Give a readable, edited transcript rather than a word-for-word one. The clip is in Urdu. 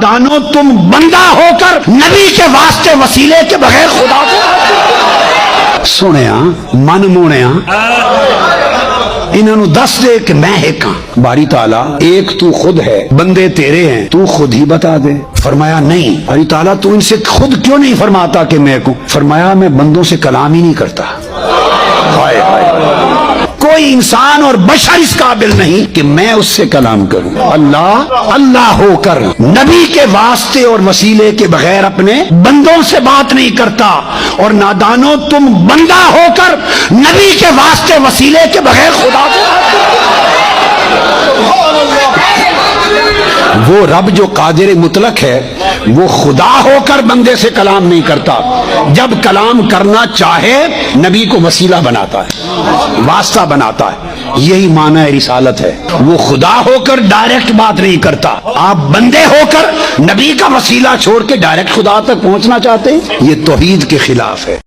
دانو تم بندہ ہو کر نبی کے واسطے وسیلے کے بغیر خدا کو سنیا من مونیا انہوں نے دس دے کہ میں ایک ہاں باری تعالیٰ ایک تو خود ہے بندے تیرے ہیں تو خود ہی بتا دے فرمایا نہیں باری تعالیٰ تو ان سے خود کیوں نہیں فرماتا کہ میں کو فرمایا میں بندوں سے کلام ہی نہیں کرتا ہائے ہائے کوئی انسان اور بشر اس قابل نہیں کہ میں اس سے کلام کروں اللہ ہو کر نبی کے واسطے اور وسیلے کے بغیر اپنے بندوں سے بات نہیں کرتا اور نادانو تم بندہ ہو کر نبی کے واسطے وسیلے کے بغیر خدا وہ رب جو قادر مطلق ہے وہ خدا ہو کر بندے سے کلام نہیں کرتا جب کلام کرنا چاہے نبی کو وسیلہ بناتا ہے واسطہ بناتا ہے یہی معنی رسالت ہے وہ خدا ہو کر ڈائریکٹ بات نہیں کرتا آپ بندے ہو کر نبی کا وسیلہ چھوڑ کے ڈائریکٹ خدا تک پہنچنا چاہتے ہیں یہ توحید کے خلاف ہے